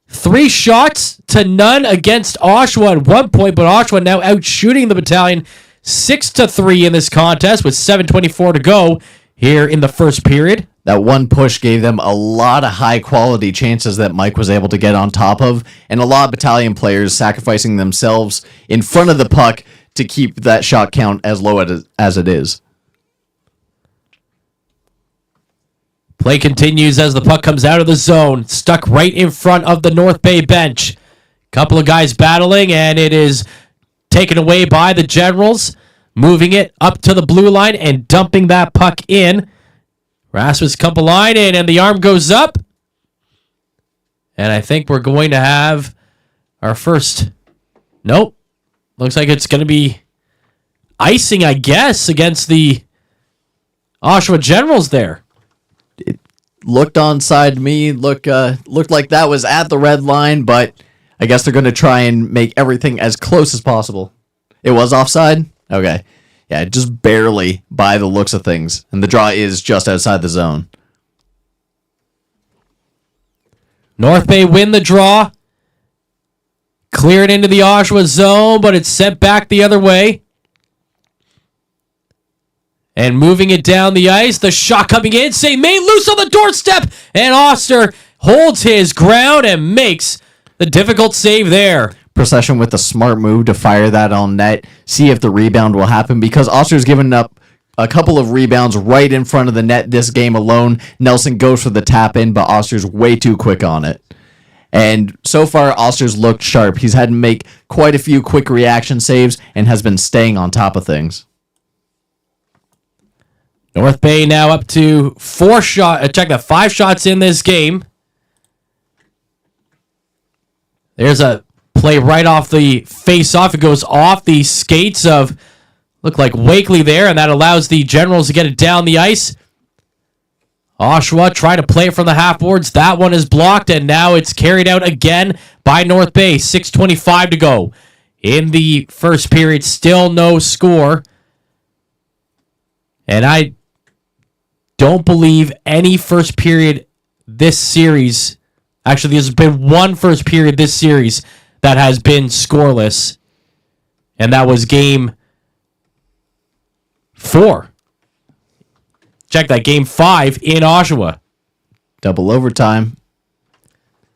3 shots to none against Oshawa at one point, but Oshawa now out shooting the Battalion 6-3 in this contest with 7:24 to go here in the first period. That one push gave them a lot of high-quality chances that Mike was able to get on top of, and a lot of Battalion players sacrificing themselves in front of the puck to keep that shot count as low as it is. Play continues as the puck comes out of the zone, stuck right in front of the North Bay bench. Couple of guys battling, and it is taken away by the Generals, moving it up to the blue line and dumping that puck in. Rasmus Kumpalainen, and the arm goes up. And I think we're going to have our first... Nope. Looks like it's going to be icing, I guess, against the Oshawa Generals there. It looked onside to me, looked like that was at the red line, but I guess they're going to try and make everything as close as possible. It was offside? Okay. Yeah, just barely by the looks of things. And the draw is just outside the zone. North Bay win the draw. Clear it into the Oshawa zone, but it's sent back the other way. And moving it down the ice, the shot coming in, St. Main loose on the doorstep, and Oster holds his ground and makes the difficult save there. Procession with a smart move to fire that on net, see if the rebound will happen, because Oster's given up a couple of rebounds right in front of the net this game alone. Nelson goes for the tap in, but Oster's way too quick on it. And so far, Oster's looked sharp. He's had to make quite a few quick reaction saves and has been staying on top of things. North Bay now up to 5 shots in this game. There's a play right off the face-off. It goes off the skates of, look like Wakely there, and that allows the Generals to get it down the ice. Oshawa trying to play it from the half boards. That one is blocked, and now it's carried out again by North Bay. 6:25 to go in the first period. Still no score. And I don't believe any first period this series... Actually, there's been one first period this series that has been scoreless, and that was game 4. Check that, game 5 in Oshawa. Double overtime.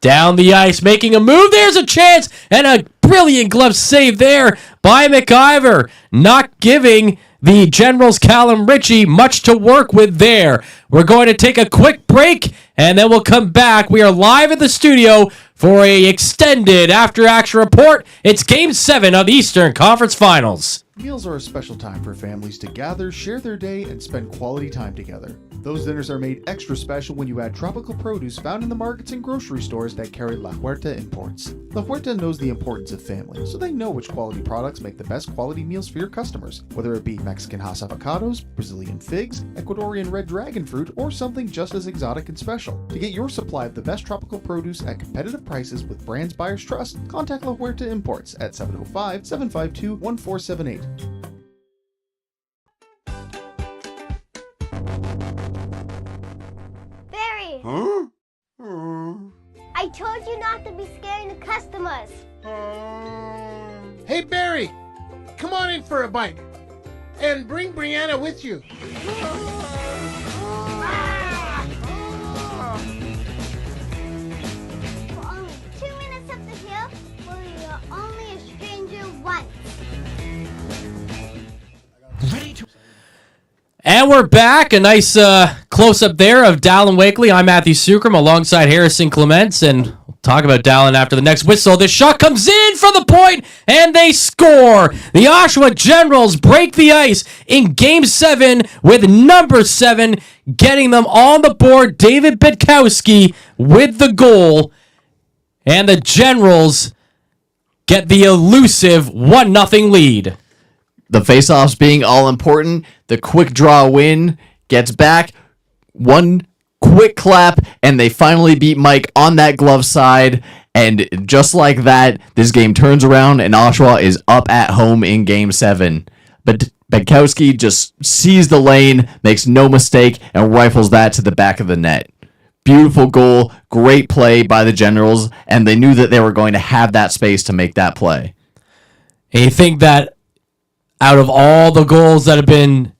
Down the ice, making a move. There's a chance, and a brilliant glove save there by McIver, not giving the Generals Callum Ritchie much to work with there. We're going to take a quick break, and then we'll come back. We are live at the studio for a extended after-action report. It's Game 7 of the Eastern Conference Finals. Meals are a special time for families to gather, share their day, and spend quality time together. Those dinners are made extra special when you add tropical produce found in the markets and grocery stores that carry La Huerta imports. La Huerta knows the importance of family, so they know which quality products make the best quality meals for your customers, whether it be Mexican Hass avocados, Brazilian figs, Ecuadorian red dragon fruit, or something just as exotic and special. To get your supply of the best tropical produce at competitive prices with brands buyers trust, contact La Huerta Imports at 705-752-1478. Barry! Huh? I told you not to be scaring the customers. Hey, Barry! Come on in for a bite. And bring Brianna with you. For only 2 minutes up the hill, where you're only a stranger once. And we're back. A nice close-up there of Dallin Wakely. I'm Matthew Sucrum alongside Harrison Clements, and we'll talk about Dallin after the next whistle. This shot comes in from the point, and they score. The Oshawa Generals break the ice in Game 7 with number 7 getting them on the board. David Bitkowski with the goal, and the Generals get the elusive 1-0 lead. The faceoffs being all important, the quick draw win gets back. One quick clap, and they finally beat Mike on that glove side. And just like that, this game turns around, and Oshawa is up at home in Game 7. But Bekowski just sees the lane, makes no mistake, and rifles that to the back of the net. Beautiful goal, great play by the Generals, and they knew that they were going to have that space to make that play. And you think that out of all the goals that have been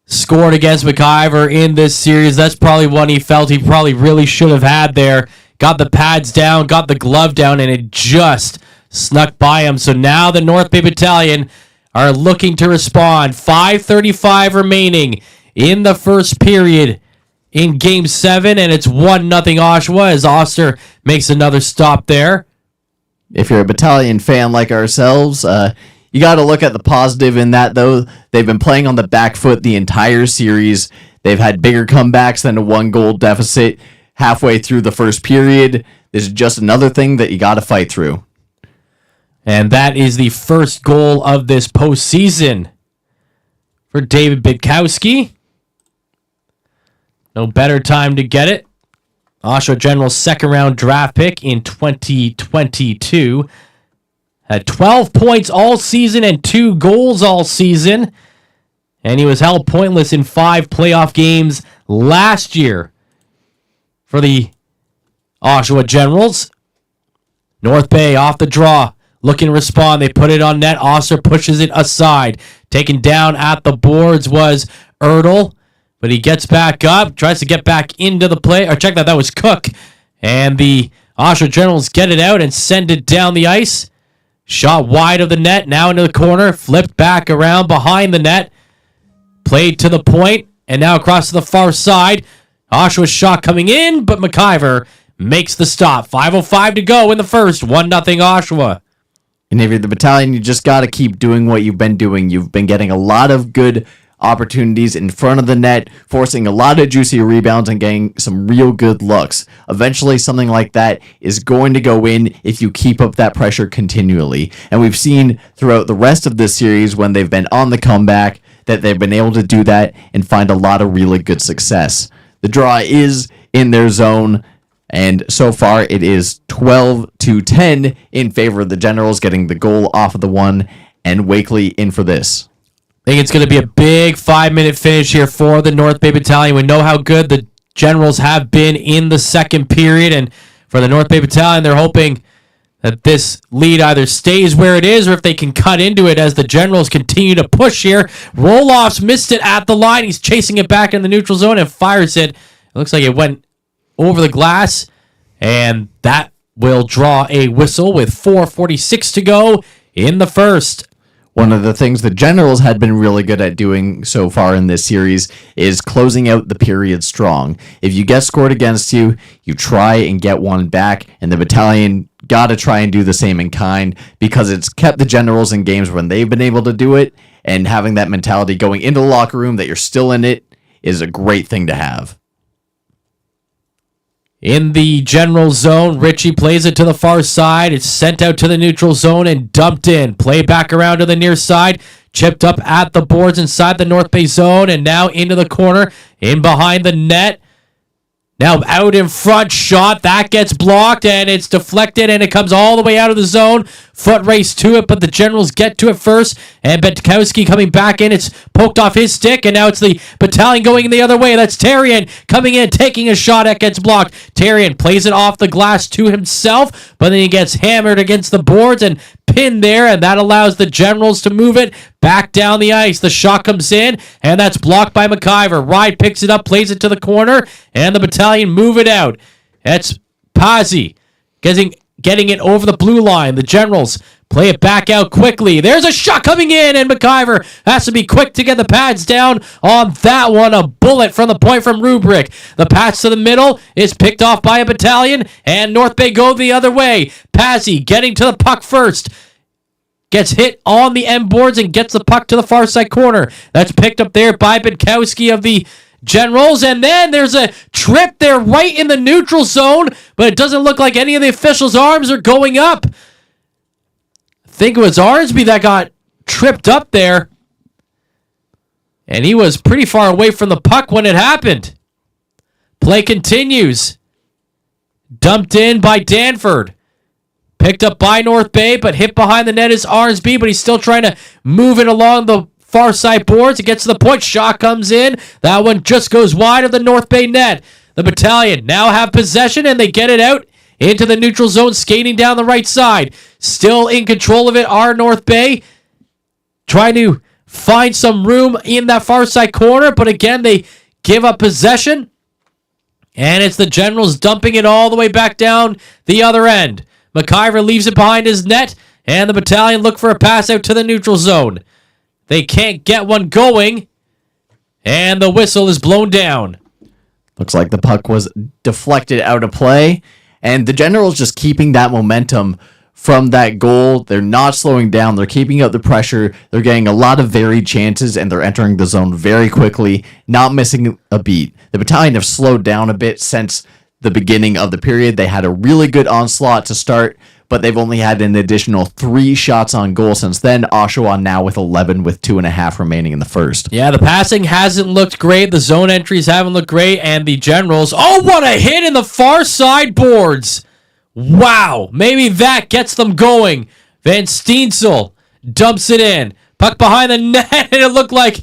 scored against McIver in this series, that's probably one he felt he probably really should have had there. Got the pads down, got the glove down, and it just snuck by him. So now the North Bay Battalion are looking to respond. 5:35 remaining in the first period in Game 7, and it's 1-0 Oshawa as Oster makes another stop there. If you're a Battalion fan like ourselves, you got to look at the positive in that, though. They've been playing on the back foot the entire series. They've had bigger comebacks than a 1-goal deficit halfway through the first period. This is just another thing that you got to fight through. And that is the first goal of this postseason for David Bitkowski. No better time to get it. Oshawa General's second-round draft pick in 2022. Had 12 points all season and 2 goals all season. And he was held pointless in 5 playoff games last year for the Oshawa Generals. North Bay off the draw. Looking to respond. They put it on net. Oster pushes it aside. Taken down at the boards was Erdl. But he gets back up. Tries to get back into the play. Or check that. That was Cook. And the Oshawa Generals get it out and send it down the ice. Shot wide of the net. Now into the corner. Flipped back around behind the net. Played to the point. And now across to the far side. Oshawa's shot coming in. But McIver makes the stop. 5:05 to go in the first. 1-0 Oshawa. And if you're the Battalion, you just got to keep doing what you've been doing. You've been getting a lot of good opportunities in front of the net, forcing a lot of juicy rebounds and getting some real good looks. Eventually, something like that is going to go in if you keep up that pressure continually. And we've seen throughout the rest of this series, when they've been on the comeback, that they've been able to do that and find a lot of really good success. The draw is in their zone, and so far it is 12-10 in favor of the Generals, getting the goal off of the one, and Wakely in for this. I think it's going to be a big 5-minute finish here for the North Bay Battalion. We know how good the Generals have been in the second period, and for the North Bay Battalion, they're hoping that this lead either stays where it is or if they can cut into it as the Generals continue to push here. Roloff's missed it at the line. He's chasing it back in the neutral zone and fires it. It looks like it went over the glass, and that will draw a whistle with 4:46 to go in the first. One of the things the Generals had been really good at doing so far in this series is closing out the period strong. If you get scored against you, you try and get one back, and the Battalion got to try and do the same in kind, because it's kept the Generals in games when they've been able to do it, and having that mentality going into the locker room that you're still in it is a great thing to have. In the general zone, Richie plays it to the far side. It's sent out to the neutral zone and dumped in. Play back around to the near side. Chipped up at the boards inside the North Bay zone and now into the corner, in behind the net. Now out in front, shot. That gets blocked and it's deflected and it comes all the way out of the zone. Foot race to it, but the Generals get to it first. And Betkowski coming back in. It's poked off his stick and now it's the Battalion going the other way. That's Tarian coming in, taking a shot. That gets blocked. Tarian plays it off the glass to himself, but then he gets hammered against the boards and pinned there, and that allows the Generals to move it back down the ice. The shot comes in, and that's blocked by McIver. Ride picks it up, plays it to the corner, and the Battalion move it out. That's Pazzi getting it over the blue line. The Generals play it back out quickly. There's a shot coming in, and McIver has to be quick to get the pads down on that one. A bullet from the point from Rubrick. The pass to the middle is picked off by a Battalion, and North Bay go the other way. Pazzi getting to the puck first. Gets hit on the end boards and gets the puck to the far side corner. That's picked up there by Bitkowski of the Generals, and then there's a trip there right in the neutral zone, but it doesn't look like any of the officials' arms are going up. I think it was Arnsby that got tripped up there, and he was pretty far away from the puck when it happened. Play continues. Dumped in by Danford. Picked up by North Bay, but hit behind the net is Arnsby, but he's still trying to move it along the far side boards. It gets to the point. Shot comes in. That one just goes wide of the North Bay net. The Battalion now have possession, and they get it out into the neutral zone, skating down the right side. Still in control of it are North Bay, trying to find some room in that far side corner, but again, they give up possession, and it's the Generals dumping it all the way back down the other end. McIver leaves it behind his net, and the Battalion look for a pass out to the neutral zone. They can't get one going, and the whistle is blown down. Looks like the puck was deflected out of play, and the Generals just keeping that momentum from that goal. They're not slowing down. They're keeping up the pressure. They're getting a lot of varied chances, and they're entering the zone very quickly, not missing a beat. The Battalion have slowed down a bit since the beginning of the period. They had a really good onslaught to start, but they've only had an additional 3 shots on goal since then. Oshawa now with 11 with 2.5 remaining in the first. Yeah, the passing hasn't looked great. The zone entries haven't looked great. And the Generals, oh, what a hit in the far side boards. Wow, maybe that gets them going. Van Steensel dumps it in. Puck behind the net, and it looked like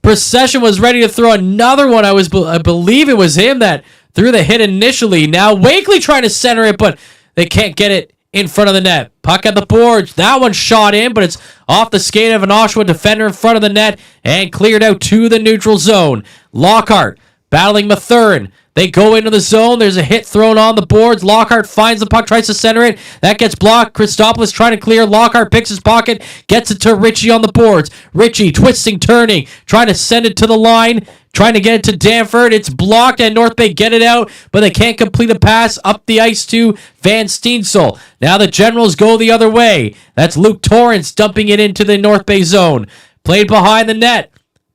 Procession was ready to throw another one. I believe it was him that threw the hit initially. Now Wakely trying to center it, but they can't get it in front of the net. Puck at the boards. That one shot in, but it's off the skate of an Oshawa defender in front of the net and cleared out to the neutral zone. Lockhart battling Mathurin. They go into the zone. There's a hit thrown on the boards. Lockhart finds the puck, tries to center it. That gets blocked. Christopoulos trying to clear. Lockhart picks his pocket, gets it to Ritchie on the boards. Ritchie twisting, turning, trying to send it to the line, trying to get it to Danford. It's blocked, and North Bay get it out, but they can't complete a pass up the ice to Van Steensel. Now the Generals go the other way. That's Luke Torrance dumping it into the North Bay zone. Played behind the net.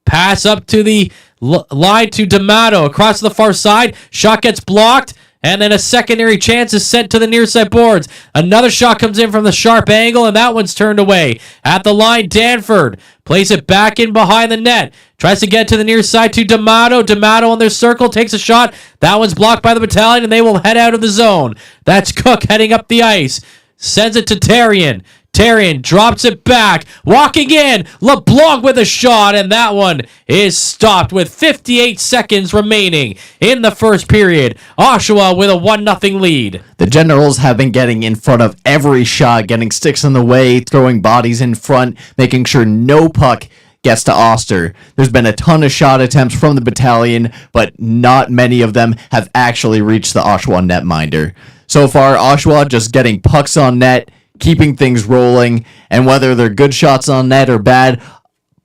Pass up to the line to D'Amato across the far side. Shot gets blocked, and then a secondary chance is sent to the near side boards. Another shot comes in from the sharp angle, and that one's turned away. At the line, Danford plays it back in behind the net. Tries to get to the near side to D'Amato. D'Amato on their circle takes a shot. That one's blocked by the Battalion, and they will head out of the zone. That's Cook heading up the ice. Sends it to Terrien. Terrien drops it back, walking in, LeBlanc with a shot, and that one is stopped with 58 seconds remaining in the first period. Oshawa with a 1-0 lead. The Generals have been getting in front of every shot, getting sticks in the way, throwing bodies in front, making sure no puck gets to Oster. There's been a ton of shot attempts from the Battalion, but not many of them have actually reached the Oshawa netminder. So far, Oshawa just getting pucks on net, keeping things rolling, and whether they're good shots on net or bad,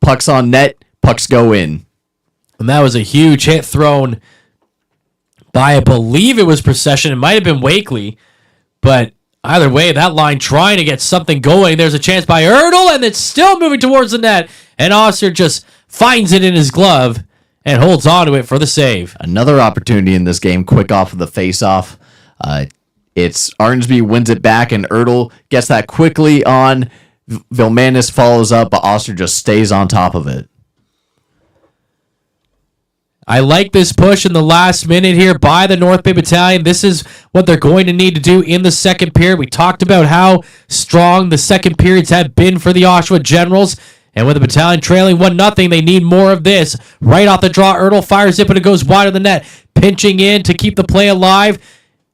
pucks on net, pucks go in. And that was a huge hit thrown by, I believe it was Procession. It might have been Wakely, but either way, that line trying to get something going. There's a chance by Erdl, and it's still moving towards the net, and Oster just finds it in his glove and holds on to it for the save. Another opportunity in this game, quick off of the face-off. It's Arnsby wins it back, and Erdl gets that quickly on. Vilmanis follows up, but Oster just stays on top of it. I like this push in the last minute here by the North Bay Battalion. This is what they're going to need to do in the second period. We talked about how strong the second periods have been for the Oshawa Generals. And with the Battalion trailing 1-0, they need more of this. Right off the draw, Erdl fires it, but it goes wide of the net. Pinching in to keep the play alive.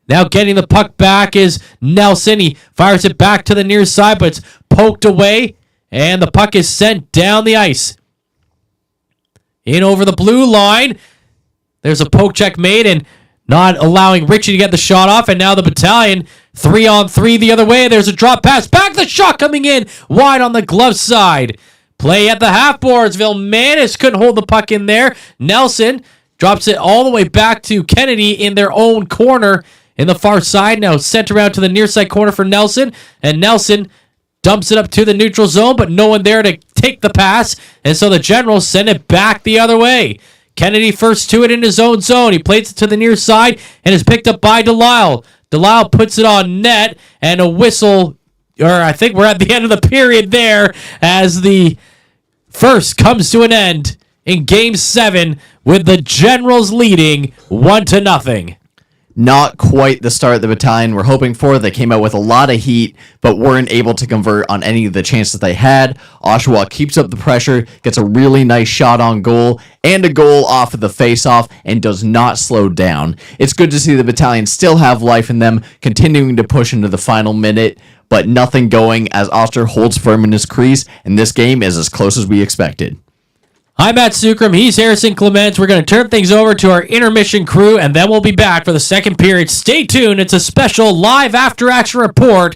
Now getting the puck back is Nelson. He fires it back to the near side, but it's poked away, and the puck is sent down the ice. In over the blue line. There's a poke check made, and not allowing Ritchie to get the shot off, and now the Battalion 3-on-3 the other way. There's a drop pass. Back the shot coming in wide on the glove side. Play at the half boards. Vilmanis couldn't hold the puck in there. Nelson drops it all the way back to Kennedy in their own corner. In the far side, now sent around to the near side corner for Nelson, and Nelson dumps it up to the neutral zone, but no one there to take the pass, and so the Generals send it back the other way. Kennedy first to it in his own zone. He plays it to the near side and is picked up by Delisle. Delisle puts it on net, and a whistle, or I think we're at the end of the period there, as the first comes to an end in Game 7 with the Generals leading 1-0. Not quite the start the Battalion were hoping for. They came out with a lot of heat, but weren't able to convert on any of the chances they had. Oshawa keeps up the pressure, gets a really nice shot on goal, and a goal off of the face-off, and does not slow down. It's good to see the Battalion still have life in them, continuing to push into the final minute, but nothing going as Oster holds firm in his crease, and this game is as close as we expected. I'm Matt Sukram. He's Harrison Clements. We're going to turn things over to our intermission crew, and then we'll be back for the second period. Stay tuned. It's a special live after-action report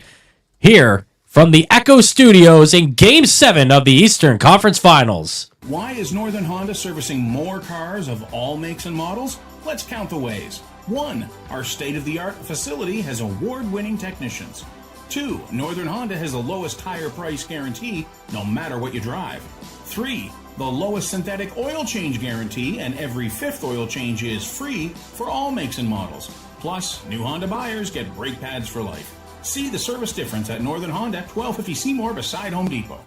here from the Echo Studios in Game 7 of the Eastern Conference Finals. Why is Northern Honda servicing more cars of all makes and models? Let's count the ways. 1. Our state-of-the-art facility has award-winning technicians. 2. Northern Honda has the lowest tire price guarantee, no matter what you drive. 3. The lowest synthetic oil change guarantee, and every 5th oil change is free for all makes and models. Plus, new Honda buyers get brake pads for life. See the service difference at Northern Honda, 1250 Seymour beside Home Depot.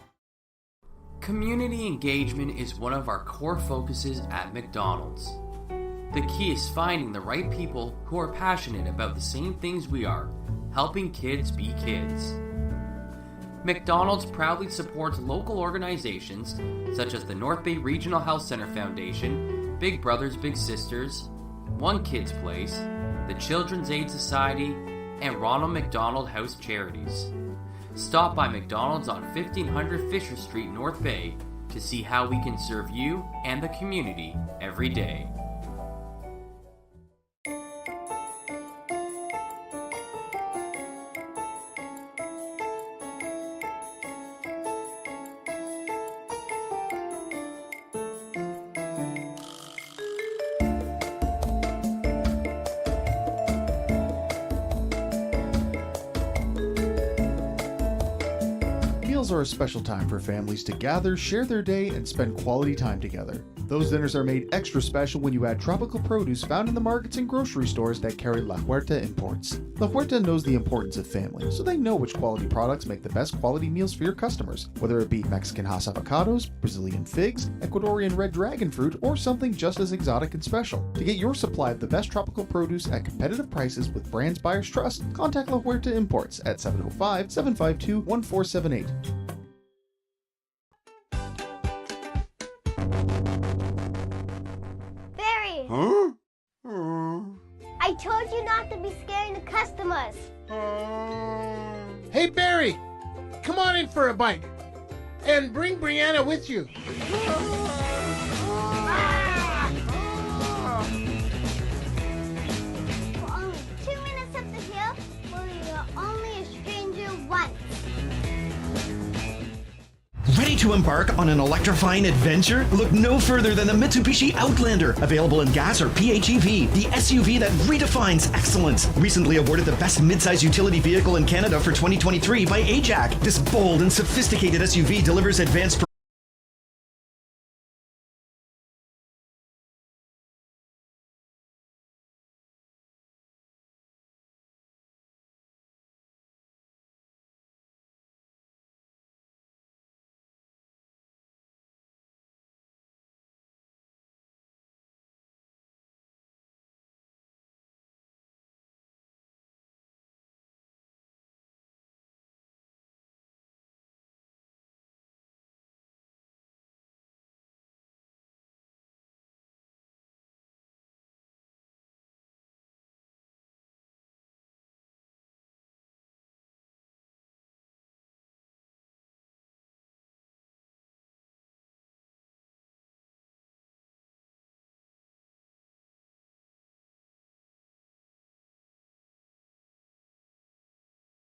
Community engagement is one of our core focuses at McDonald's. The key is finding the right people who are passionate about the same things we are, helping kids be kids. McDonald's proudly supports local organizations such as the North Bay Regional Health Center Foundation, Big Brothers Big Sisters, One Kids Place, the Children's Aid Society, and Ronald McDonald House Charities. Stop by McDonald's on 1500 Fisher Street, North Bay to see how we can serve you and the community every day. Meals are a special time for families to gather, share their day, and spend quality time together. Those dinners are made extra special when you add tropical produce found in the markets and grocery stores that carry La Huerta imports. La Huerta knows the importance of family, so they know which quality products make the best quality meals for your customers, whether it be Mexican Hass avocados, Brazilian figs, Ecuadorian red dragon fruit, or something just as exotic and special. To get your supply of the best tropical produce at competitive prices with brands buyers trust, contact La Huerta Imports at 705-752-1478. Barry! Huh? I told you not to be scaring the customers. Hey, Barry, come on in for a bite. And bring Brianna with you. For only 2 minutes up the hill, where you're only a stranger once. Ready to embark on an electrifying adventure? Look no further than the Mitsubishi Outlander, available in gas or PHEV, the SUV that redefines excellence. Recently awarded the best midsize utility vehicle in Canada for 2023 by AJAC. This bold and sophisticated SUV delivers advanced